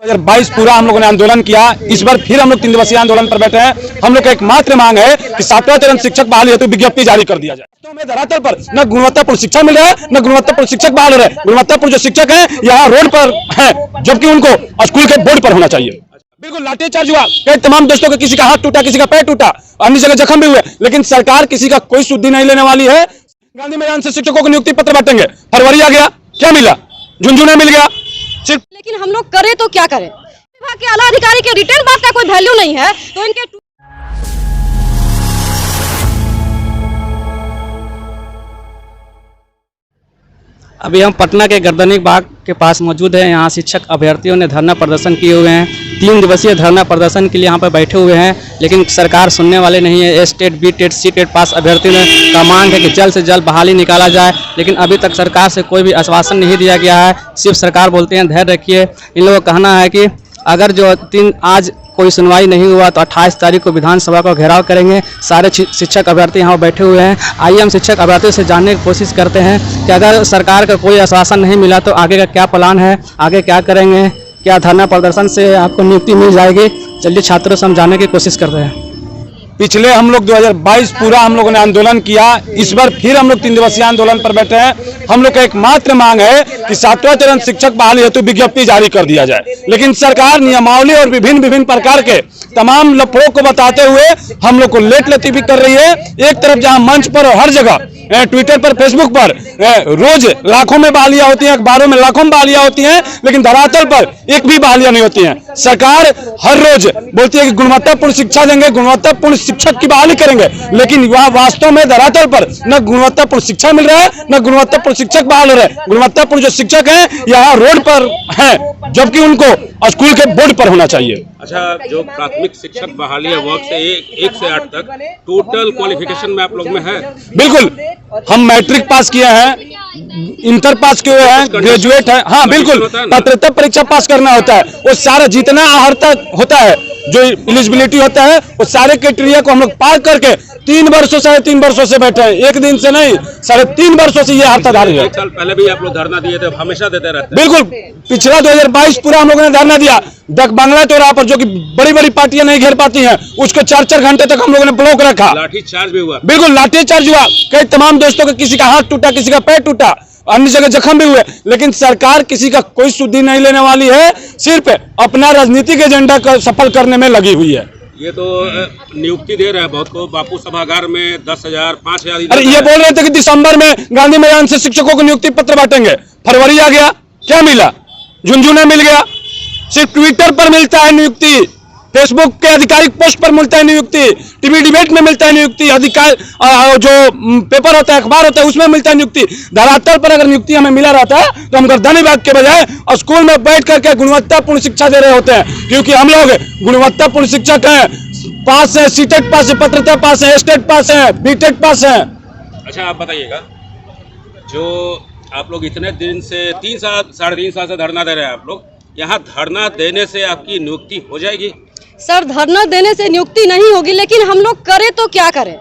2022 पूरा हम लोगों ने आंदोलन किया। इस बार फिर हम लोग 3 दिवसीय आंदोलन पर बैठे हैं। हम लोग का एकमात्र मांग है कि 7वां चरण शिक्षक बहाली हेतु विज्ञप्ति जारी कर दिया जाए। तो में धरातल पर न गुणवत्तापूर्ण शिक्षा मिल रहा है, न गुणवत्तापूर्ण शिक्षक बहाल हो रहे हैं। गुणवत्तापूर्ण जो शिक्षक हैं यहाँ रोड पर हैं, जबकि उनको स्कूल के बोर्ड पर होना चाहिए। बिल्कुल लाठीचार्ज हुआ, कई तमाम दोस्तों का किसी का हाथ टूटा, किसी का पैर टूटा, अन्य जगह जख्म भी हुए, लेकिन सरकार किसी का कोई सुधि नहीं लेने वाली है। गांधी मैदान से शिक्षकों को नियुक्ति पत्र बांटेंगे, फरवरी आ गया, क्या मिला? झुंझुनू मिल गया। लेकिन हम लोग करें तो क्या करें? विभाग के आला अधिकारी के रिटर्न बात का कोई वैल्यू नहीं है, तो इनके अभी हम पटना के गर्दनी बाग के पास मौजूद हैं। यहाँ शिक्षक अभ्यर्थियों ने धरना प्रदर्शन किए हुए हैं। 3 दिवसीय धरना प्रदर्शन के लिए यहाँ पर बैठे हुए हैं, लेकिन सरकार सुनने वाले नहीं है। S TET, B TET, C TET pass अभ्यर्थियों का मांग है कि जल्द से जल्द बहाली निकाला जाए, लेकिन अभी तक सरकार से कोई भी आश्वासन नहीं दिया गया है। सिर्फ सरकार बोलते हैं धैर्य रखिए। इन लोगों का कहना है कि अगर जो आज कोई सुनवाई नहीं हुआ तो 28 तारीख को विधानसभा का घेराव करेंगे। सारे शिक्षक अभ्यर्थी यहाँ बैठे हुए हैं। आइए हम शिक्षक अभ्यर्थियों से जानने की कोशिश करते हैं कि अगर सरकार का कोई आश्वासन नहीं मिला तो आगे का क्या प्लान है, आगे क्या करेंगे, क्या धरना प्रदर्शन से आपको नियुक्ति मिल जाएगी। चलिए छात्रों से हम जानने की कोशिश करते हैं। पिछले हम लोग 2022 पूरा हम लोगों ने आंदोलन किया। इस बार फिर हम लोग 3 दिवसीय आंदोलन पर बैठे हैं। हम लोग का एकमात्र मांग है कि 7वां चरण शिक्षक बहाली हेतु विज्ञप्ति जारी कर दिया जाए, लेकिन सरकार नियमावली और विभिन्न प्रकार के तमाम लफड़ों को बताते हुए हम लोग को लेट लतीफी कर रही है। एक तरफ जहां मंच पर और हर जगह ट्विटर पर, फेसबुक पर रोज लाखों में बहालियां होती हैं, अखबारों में लाखों में बहालियां होती हैं, लेकिन धरातल पर एक भी बहालियां नहीं होती हैं। सरकार हर रोज बोलती है कि गुणवत्तापूर्ण शिक्षा देंगे, गुणवत्तापूर्ण शिक्षक की बहाली करेंगे, लेकिन वह वास्तव में धरातल पर न गुणवत्तापूर्ण शिक्षा मिल रहा है, न गुणवत्तापूर्ण शिक्षक बहाल हो रहे हैं। गुणवत्तापूर्ण जो शिक्षक हैं यहाँ रोड पर हैं, जबकि उनको स्कूल के बोर्ड पर होना चाहिए। अच्छा, जो प्राथमिक शिक्षक बहाली है वर्ग से 1 से 8 तक टोटल क्वालिफिकेशन में आप लोग में है? बिल्कुल, हम मैट्रिक पास किए हैं, इंटर पास किए हैं, ग्रेजुएट हैं। हाँ बिल्कुल, पात्रता परीक्षा पास करना होता है। वो सारा जितना अर्हता होता है, जो एलिजिबिलिटी होता है, वो सारे क्राइटेरिया को हम लोग पार करके 3 वर्षों 3.5 वर्षों से बैठे हैं। एक दिन से नहीं, 3.5 वर्षों से ये हर्ताधारी है। 1 साल पहले भी आप लोग धरना दिए थे, हमेशा देते रहते हैं। बिल्कुल, पिछला 2022 पूरा हम लोगों ने धरना दिया। बांग्ला चौराहा पर, जो कि बड़ी बड़ी पार्टियां नहीं घेर पाती हैं, उसको 4-4 घंटे तक हम लोगों ने ब्लॉक रखा। लाठीचार्ज भी हुआ। बिल्कुल लाठीचार्ज हुआ, कई तमाम दोस्तों का किसी का हाथ टूटा, किसी का पैर टूटा, अन्य जगह जख्म भी हुए, लेकिन सरकार किसी का कोई सुधि नहीं लेने वाली है। सिर्फ अपना राजनीतिक एजेंडा को सफल करने में लगी हुई है। ये तो नियुक्ति दे रहा है बहुत को, बापू सभागार में 10,000, 5,000। अरे ये बोल रहे थे कि दिसंबर में गांधी मैदान से शिक्षकों को नियुक्ति पत्र बांटेंगे, फरवरी आ गया, क्या मिला? झुंझुनू मिल गया। सिर्फ ट्विटर पर मिलता है नियुक्ति, फेसबुक के आधिकारिक पोस्ट पर मिलता है नियुक्ति, टीवी डिबेट में मिलता है नियुक्ति, अधिकार जो पेपर होता है, अखबार होता है, उसमें मिलता है नियुक्ति। धरातल पर अगर नियुक्ति हमें मिला रहता है तो हम गर्दनी बाग के बजाय स्कूल में बैठ करके गुणवत्तापूर्ण शिक्षा दे रहे होते हैं, क्योंकि हम लोग गुणवत्तापूर्ण शिक्षक हैं, पास है, सीटेट पास है, पात्रता पास है, एसटेट पास है, बीटेट पास है। अच्छा, आप बताइएगा, जो आप लोग इतने दिन से 3 साल 3.5 साल से धरना दे रहे हैं, आप लोग यहाँ धरना देने से आपकी नियुक्ति हो जाएगी? सर, धरना देने से नियुक्ति नहीं होगी, लेकिन हम लोग करें तो क्या करें?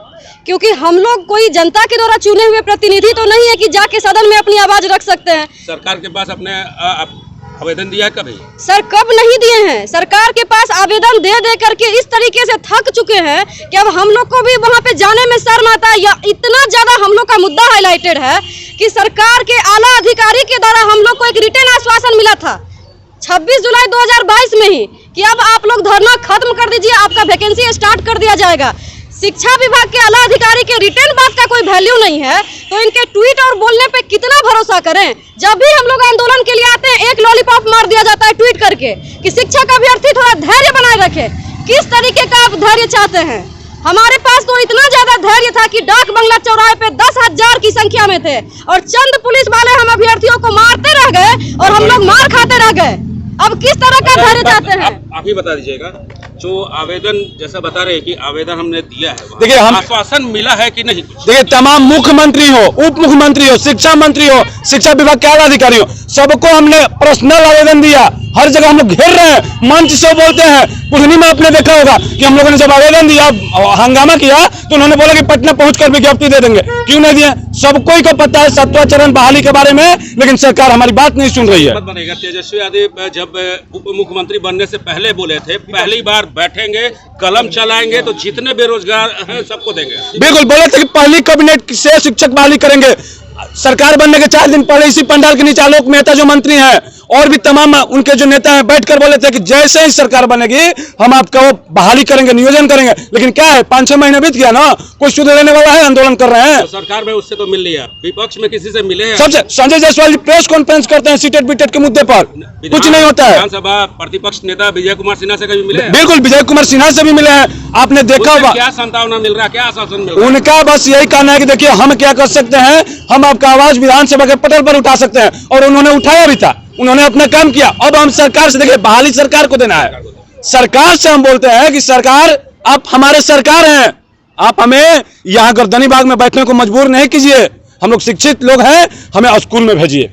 क्योंकि हम लोग कोई जनता के द्वारा चुने हुए प्रतिनिधि तो नहीं है कि जाके सदन में अपनी आवाज रख सकते हैं। सरकार के पास अपने आवेदन दिया है कभी? सर, कब नहीं दिए हैं। सरकार के पास आवेदन दे करके इस तरीके से थक चुके हैं कि अब हम लोग को भी वहां पे जाने में शर्म आता है। या इतना ज्यादा हम लोग का मुद्दा हाईलाइटेड है कि सरकार के आला अधिकारी के द्वारा हम लोग को एक रिटर्न आश्वासन मिला था 26 जुलाई 2022 में ही कि अब आप लोग धरना खत्म कर दीजिए, आपका वैकेंसी स्टार्ट कर दिया जाएगा। शिक्षा विभाग के आला अधिकारी के रिटर्न बात का कोई वैल्यू नहीं है, तो इनके ट्वीट और बोलने पे कितना भरोसा करें। जब भी हम लोग आंदोलन के लिए आते हैं, एक लॉलीपॉप मार दिया जाता है ट्वीट करके कि शिक्षक अभ्यर्थी थोड़ा धैर्य बनाए रखे। किस तरीके का आप धैर्य चाहते हैं? हमारे पास तो इतना ज्यादा धैर्य था कि डाक बंगला चौराहे पे 10,000 की संख्या में थे और चंद पुलिस वाले हम अभ्यर्थियों को मारते रह गए और हम लोग मार खाते रह गए। अब किस तरह का धैर्य चाहते हैं? आप ही बता दीजिएगा, जो आवेदन जैसा बता रहे हैं कि आवेदन हमने दिया है, देखिए हम आश्वासन मिला है कि नहीं? देखिए, तमाम मुख्यमंत्री हो, उप मुख्यमंत्री हो, शिक्षा मंत्री हो, शिक्षा विभाग के आला अधिकारी हो, सबको हमने पर्सनल आवेदन दिया। हर जगह हम लोग घेर रहे हैं, मंच से बोलते हैं। पूर्णिमा में आपने देखा होगा कि हम लोगों ने जब आवेदन दिया, हंगामा किया, तो उन्होंने बोला कि पटना पहुंचकर विज्ञप्ति दे देंगे। क्यों नहीं दिए? सबको ही को पता है 7वां चरण बहाली के बारे में, लेकिन सरकार हमारी बात नहीं सुन रही है। मत बनेगा। तेजस्वी यादव जब उप मुख्यमंत्री बनने से पहले बोले थे, पहली बार बैठेंगे, कलम चलाएंगे तो जितने बेरोजगार हैं सबको देंगे। बिल्कुल बोले थे कि पहली कैबिनेट से शिक्षक बहाली करेंगे। सरकार बनने के 4 दिन पहले इसी पंडाल के नीचे आलोक मेहता जो मंत्री हैं और भी तमाम उनके जो नेता हैं बैठकर बोले थे कि जैसे ही सरकार बनेगी हम आपका वो बहाली करेंगे, नियोजन करेंगे। लेकिन क्या है, 5-6 महीने बीत गया ना, कोई सुध लेने वाला है? आंदोलन कर रहे हैं। तो सरकार में उससे तो मिल लिया, विपक्ष में किसी से मिले हैं? सबसे संजय जायसवाल जी प्रेस कॉन्फ्रेंस करते हैं सीटेट बीटेट के मुद्दे पर, कुछ नहीं होता है। विधानसभा प्रतिपक्ष नेता विजय कुमार सिन्हा से कभी मिले हैं? बिल्कुल विजय कुमार सिन्हा से भी मिले हैं, आपने देखा होगा। क्या संभावना मिल रहा है, क्या आश्वासन मिल रहा है? उनका बस यही कहना है कि देखिए हम क्या कर सकते हैं, हम आपका आवाज विधानसभा के पटल पर उठा सकते हैं, और उन्होंने उठाया भी था, उन्होंने अपना काम किया। अब हम सरकार से, देखिए बहाली सरकार को देना है। सरकार से हम बोलते हैं कि सरकार आप हमारे सरकार हैं, आप हमें यहाँ गर्दनी बाग में बैठने को मजबूर नहीं कीजिए। हम लोग शिक्षित लोग हैं, हमें स्कूल में भेजिए।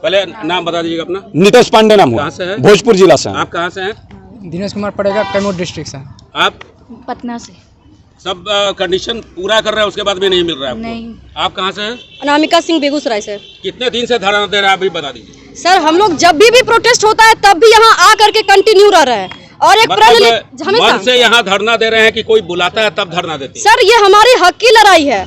पहले नाम बता दीजिएगा अपना। नीतीश पांडे नाम हुआ, कहाँ से है? भोजपुर जिला से। आप कहाँ से हैं? दिनेश कुमार पड़ेगा, कैमूर डिस्ट्रिक्ट से। आप पटना से। सब कंडीशन पूरा कर रहे हैं, उसके बाद भी नहीं मिल रहा है आपको? नहीं। आप कहाँ से हैं? अनामिका सिंह बेगूसराय से। कितने दिन से धरना दे रहे हैं, आप भी बता दीजिए। सर हम लोग जब भी प्रोटेस्ट होता है तब भी यहाँ आ करके कंटिन्यू रह रहे हैं, और एक मतलब हमेशा मन से यहाँ धरना दे रहे हैं कि कोई बुलाता है तब धरना देते हैं? सर ये हमारी हक की लड़ाई है,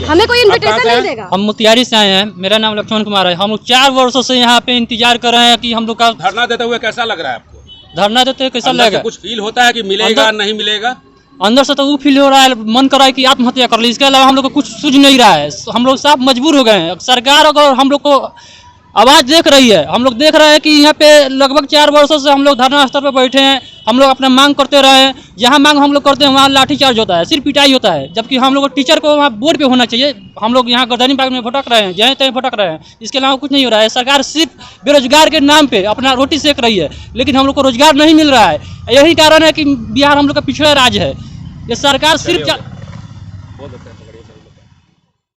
हमें कोई इन्विटेशन नहीं देगा। हम मोतिहारी से आए हैं, मेरा नाम लक्ष्मण कुमार है। हम लोग 4 वर्षों से यहाँ पे इंतजार कर रहे हैं कि हम लोग का धरना देते हुए कैसा लग रहा है आपको? धरना देते कैसा अंदर से लगेगा? कुछ फील होता है कि मिलेगा नहीं मिलेगा? अंदर से तो वो फील हो रहा है, मन कर रहा है कि आत्महत्या कर ली। इसके अलावा हम लोग को कुछ सूझ नहीं रहा है, हम लोग साफ मजबूर हो गए हैं। सरकार अगर हम लोग को आवाज़ देख रही है, हम लोग देख रहे हैं कि यहाँ पे लगभग 4 वर्षों से हम लोग धरना स्थल पर बैठे हैं, हम लोग अपना मांग करते रहे हैं। जहाँ मांग हम लोग करते हैं वहाँ लाठीचार्ज होता है, सिर्फ पिटाई होता है, जबकि हम लोग टीचर को वहाँ बोर्ड पे होना चाहिए। हम लोग यहाँ गर्दनी बाग में भटक रहे हैं, जहाँ तहीं भटक रहे हैं, इसके अलावा कुछ नहीं हो रहा है। सरकार सिर्फ बेरोजगार के नाम पे अपना रोटी सेक रही है, लेकिन हम लोग को रोजगार नहीं मिल रहा है। यही कारण है कि बिहार हम लोग का पिछड़ा राज्य है। ये सरकार सिर्फ